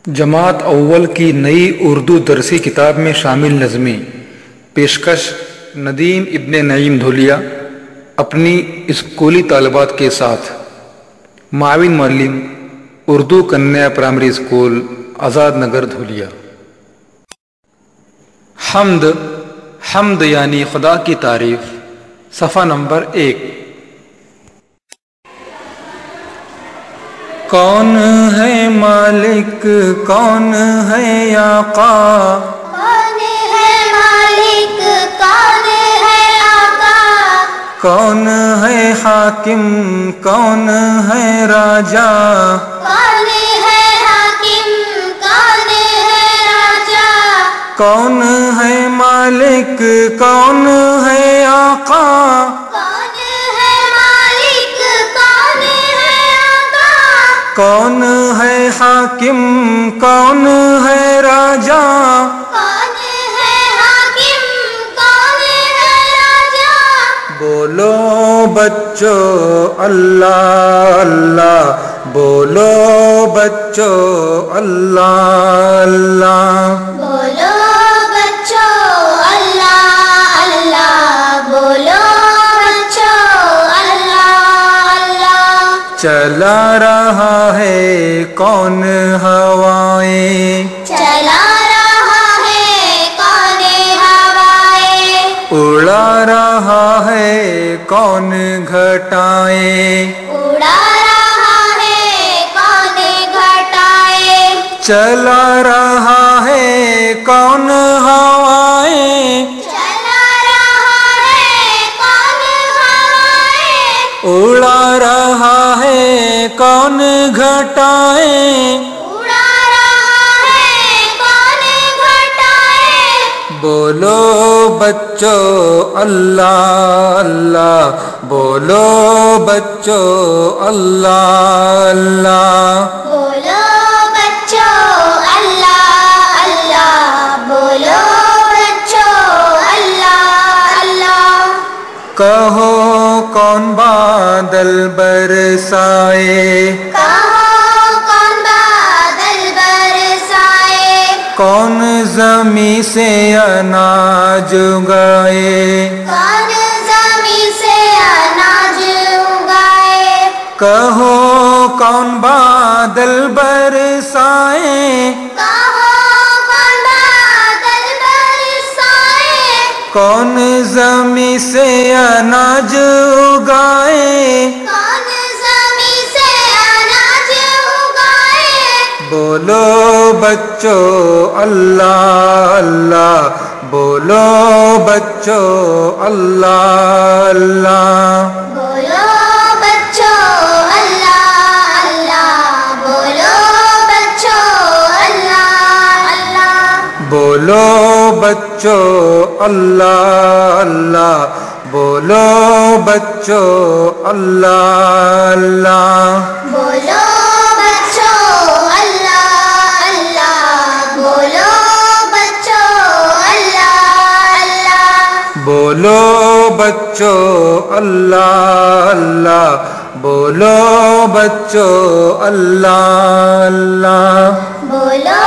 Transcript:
جماعت اول کی نئی اردو درسی کتاب میں شامل نظمیں پیشکش ندیم ابن نعیم دھولیا اپنی اسکولی طالبات کے ساتھ، معاون معلم، اردو کنیا پرائمری اسکول، آزاد نگر دھولیا۔ حمد یعنی خدا کی تعریف، صفحہ نمبر 1۔ کون ہے مالک، کون ہے آقا، کون ہے مالک، کون ہے آقا، کون ہے حاکم، کون ہے راجا، کون ہے حاکم، کون ہے راجا، کون ہے مالک، کون ہے آقا، کون ہے مالک، کون ہے آقا، کون ہے حاکم، کون ہے راجا، کون ہے حاکم، کون ہے راجا۔ بولو بچوں اللہ اللہ، بولو بچوں اللہ اللہ، بولو بچوں اللہ اللہ، بولو بچوں اللہ اللہ۔ چلا رہا ہے کون ہوائیں، چلا رہا ہے کون ہوائیں، اڑا رہا ہے کون گھٹائیں، اڑا رہا ہے کون گھٹائیں، چلا رہا ہے کون ہوائیں، چلا رہا ہے کون ہوائیں، اڑا رہا ہے کون گھٹائیں، اڑا رہا ہے کون گھٹائیں۔ بولو بچوں اللہ اللہ، بولو بچوں اللہ اللہ، بولو بچوں اللہ اللہ، بولو بچوں اللہ اللہ۔ کہو کون بادل برسائے، کہو کون بادل برسائے، کون زمیں سے اناج اگائے، کون زمیں سے اناج اگائے، کہو کون بادل برسائے، کہو کون بادل برسائے، کون زمیں سے اناج اگائے، کون زمیں سے اناج اگائے۔ بولو بچوں اللہ اللہ، بولو بچوں اللہ اللہ، بولو بچوں اللہ اللہ، بولو بچوں اللہ اللہ، بولو بچوں اللہ اللہ، بولو بچوں اللہ اللہ، بولو بچوں اللہ اللہ، بولو بچوں اللہ اللہ، بولو بچوں اللہ اللہ، بولو بچوں اللہ اللہ، بولو